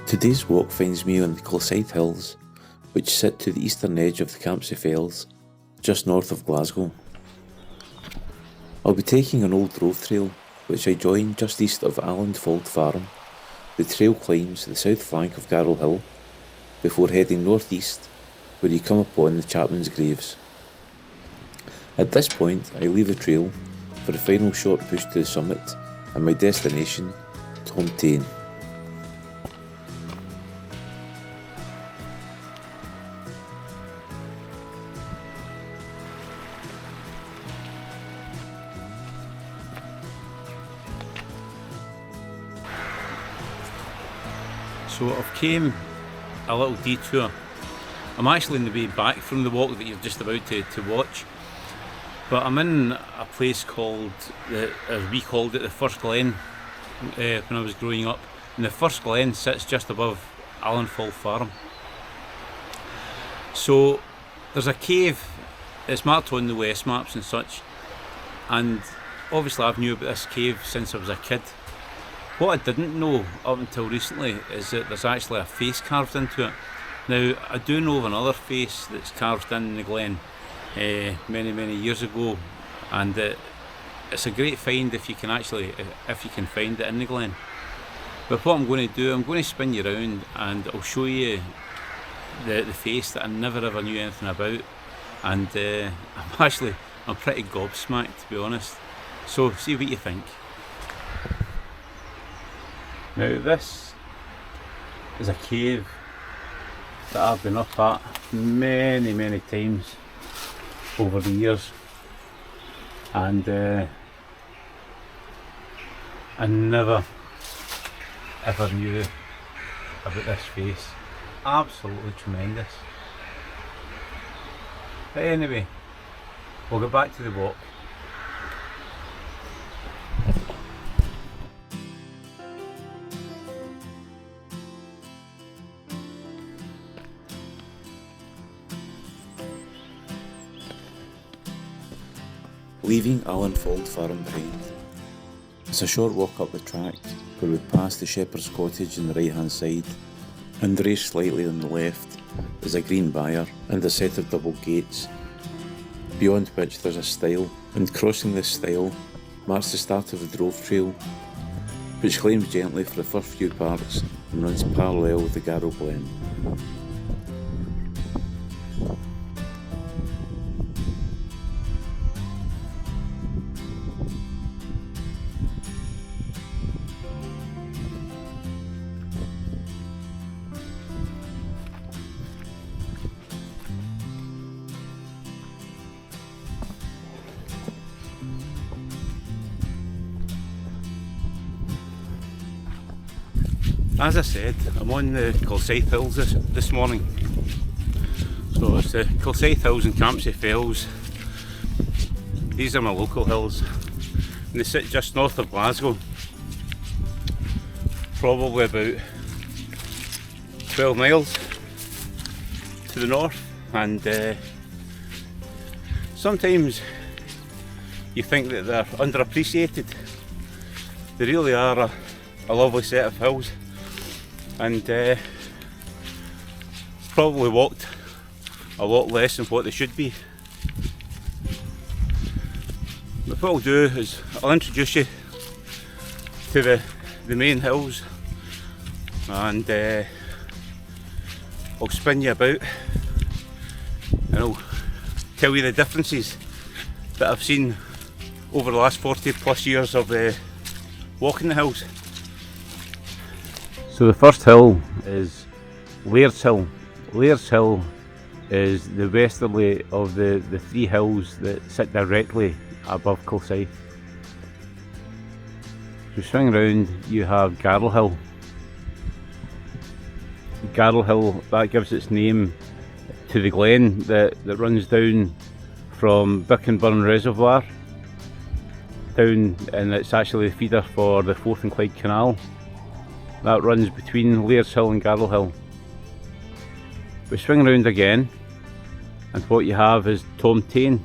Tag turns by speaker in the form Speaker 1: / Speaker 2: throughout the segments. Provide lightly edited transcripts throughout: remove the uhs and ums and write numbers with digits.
Speaker 1: Today's walk finds me on the Kilsyth Hills, which sit to the eastern edge of the Kilsyth Hills, just north of Glasgow. I'll be taking an old road trail, which I join just east of Allanfauld Farm. The trail climbs the south flank of Garrell Hill, before heading northeast, where you come upon the Chapmen's graves. At this point, I leave the trail for a final short push to the summit and my destination, Tomtain.
Speaker 2: So I've came a little detour. I'm actually on the way back from the walk that you're just about to watch, but I'm in a place called, as we called it, the First Glen when I was growing up, and the First Glen sits just above Allanfauld Farm. So there's a cave, it's marked on the West maps and such, and obviously I've knew about this cave since I was a kid. What I didn't know up until recently is that there's actually a face carved into it. Now, I do know of another face that's carved in the glen many years ago, and it's a great find if you can find it in the glen. But what I'm going to do, I'm going to spin you around and I'll show you the face that I never ever knew anything about, and I'm pretty gobsmacked, to be honest. So see what you think. Now, this is a cave that I've been up at many times over the years, and I never ever knew about this face. Absolutely tremendous. But anyway, we'll get back to the walk.
Speaker 1: Leaving Allanfauld Farm behind, it's a short walk up the track where we pass the shepherd's cottage on the right hand side, and raised slightly on the left is a green byre and a set of double gates, beyond which there's a stile, and crossing this stile marks the start of the drove trail, which climbs gently for the first few parts and runs parallel with the Garrell Glen.
Speaker 2: As I said, I'm on the Kilsyth Hills this morning. So it's the Kilsyth Hills and Kilsyth Hills. These are my local hills, and they sit just north of Glasgow, probably about 12 miles to the north. And sometimes you think that they're underappreciated. They really are a lovely set of hills, and probably walked a lot less than what they should be. But what I'll do is I'll introduce you to the main hills, and I'll spin you about and I'll tell you the differences that I've seen over the last 40 plus years of walking the hills. So the first hill is Laird's Hill. Laird's Hill is the westerly of the three hills that sit directly above Kilsyth. So swing round, you have Garrell Hill. Garrell Hill, that gives its name to the glen that runs down from Burn Reservoir down, and it's actually the feeder for the Forth and Clyde Canal. That runs between Laird's Hill and Garrell Hill. We swing around again, and what you have is Tomtain.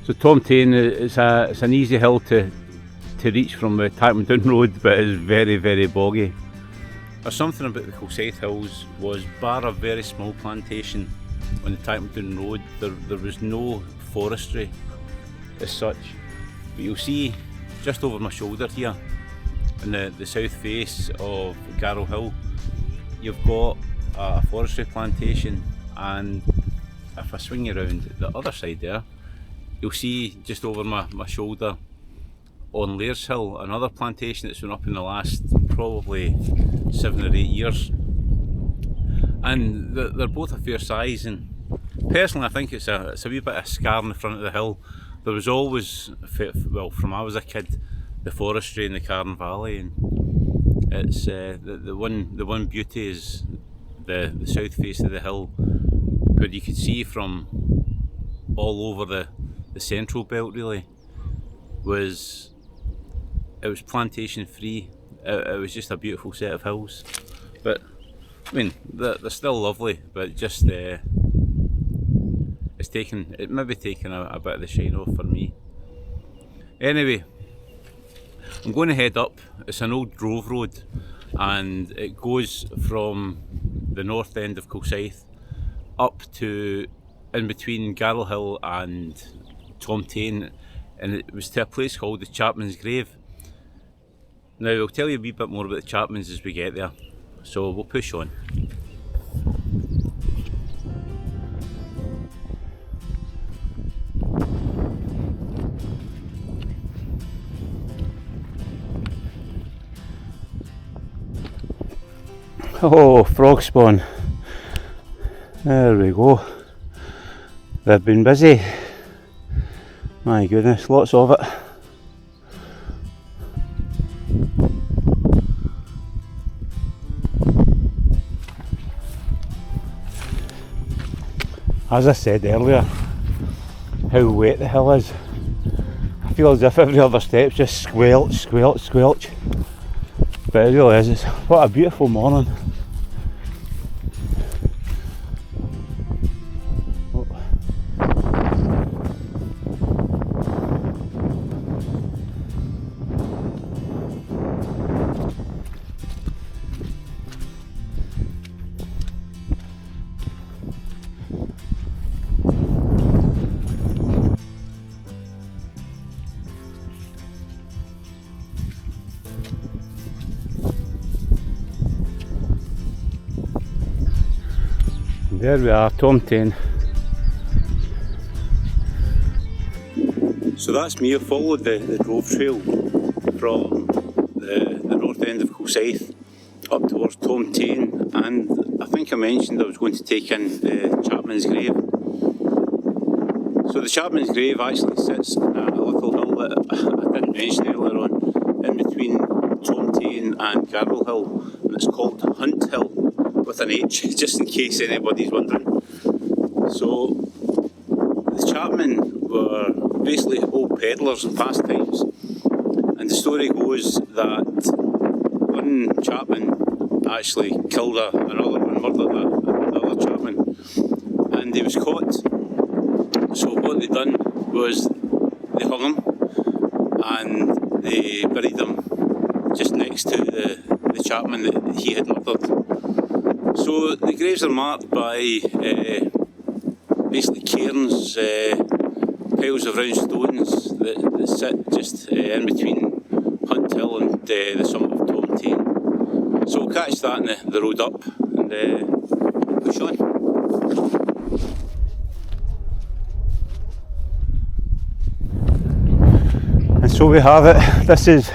Speaker 2: So Tomtain is it's an easy hill to reach from the Chapmen Road, but it's very boggy. There's something about the Kilsyth Hills was, bar a very small plantation on the Tomtain road, there was no forestry as such. But you'll see just over my shoulder here, in the south face of Garrell Hill, you've got a forestry plantation, and if I swing you around the other side there, you'll see just over my shoulder on Lairs Hill another plantation that's been up in the last probably 7 or 8 years, and they're both a fair size. And personally I think it's a wee bit of a scar in the front of the hill. There was always, well, from I was a kid, the forestry in the Carn Valley, and it's the one beauty is the south face of the hill, where you could see from all over the central belt really, it was plantation free. It was just a beautiful set of hills. But I mean, they're still lovely, but just it may be taking a bit of the shine off for me. Anyway, I'm going to head up. It's an old drove road, and it goes from the north end of Kilsyth up to in between Garrell Hill and Tomtain, and it was to a place called the Chapmen's Grave. Now I'll tell you a wee bit more about the Chapmens as we get there, so we'll push on. Oh, frog spawn. There we go. They've been busy. My goodness, lots of it. As I said earlier, how wet the hill is. I feel as if every other step's just squelch, squelch, squelch. But it really is. What a beautiful morning. There we are, Tomtain. So that's me. I followed the drove trail from the north end of Kilsyth up towards Tomtain, and I think I mentioned I was going to take in the Chapmen's Grave. So the Chapmen's Grave actually sits in a little hill that I didn't mention earlier on, in between Tomtain and Garrell Hill, and it's called Hunt Hill, with an H, just in case anybody's wondering. So the Chapmen were basically old pedlars and pastimes, and the story goes that one Chapman actually killed another one, murdered another Chapman, and he was caught. So what they done was they hung him and they buried him just next to the Chapman that he had murdered. So the graves are marked by basically cairns, piles of round stones that sit just in between Hunt Hill and the summit of Tomtain. So we'll catch that on the road up and push on. And so we have it. This is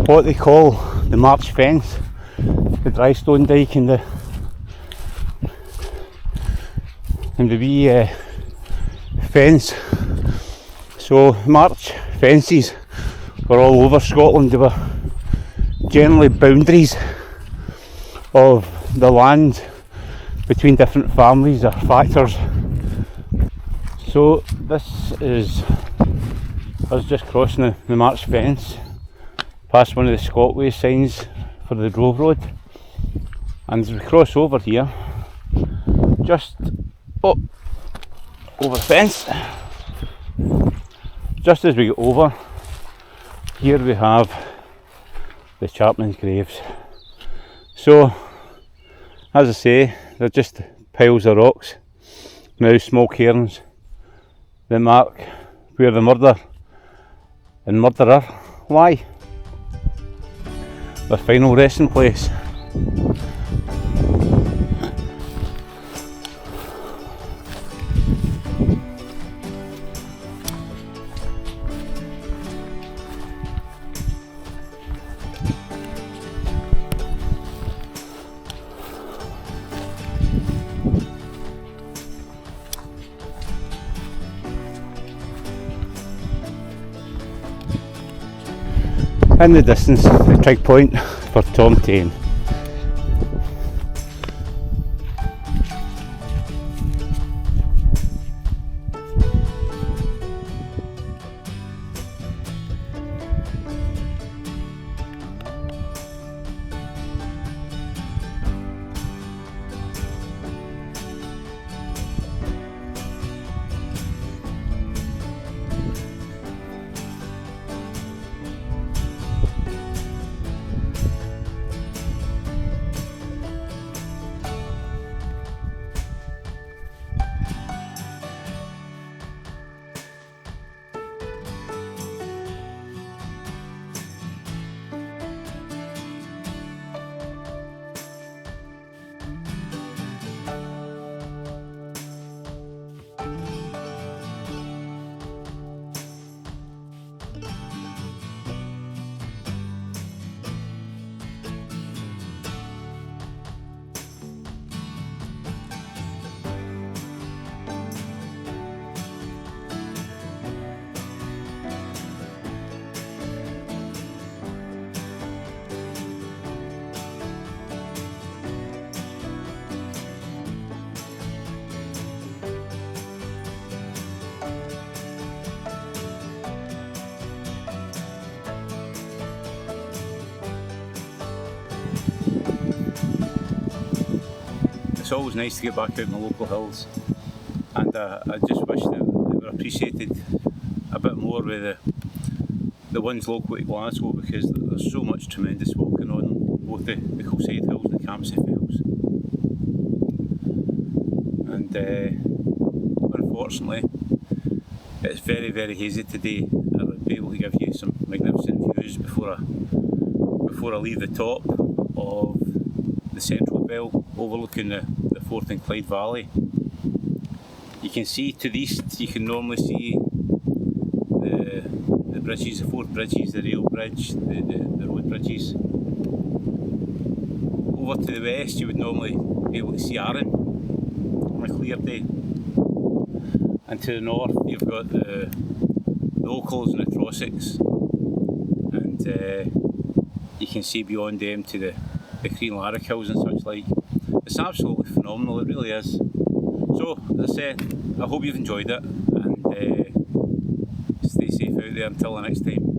Speaker 2: what they call the March Fence. The dry stone dyke and the wee fence. So March fences were all over Scotland. They were generally boundaries of the land between different families or factors. So this is us just crossing the March fence past one of the Scotway signs for the drove road. And as we cross over here, just over the fence, just as we get over, here we have the Chapmen's graves. So, as I say, they're just piles of rocks, now smoke cairns, that mark where the murder and murderer lie. Their final resting place. In the distance, the trig point for Tomtain. It's always nice to get back out in the local hills, and I just wish that they were appreciated a bit more with the ones local to Glasgow, because there's so much tremendous walking on both the Kilsyth Hills and the Kilsyth Hills, and unfortunately it's very, very hazy today. I would be able to give you some magnificent views before I leave the top of the central bell overlooking the Forth and Clyde Valley. You can see to the east, you can normally see the bridges, the Forth bridges, the rail bridge, the road bridges. Over to the west you would normally be able to see Arran on a clear day. And to the north you've got the Ochils and the Retracing, and you can see beyond them to the Green Larrick Hills and such like. It's absolutely phenomenal, it really is. So, as I said, I hope you've enjoyed it, and stay safe out there until the next time.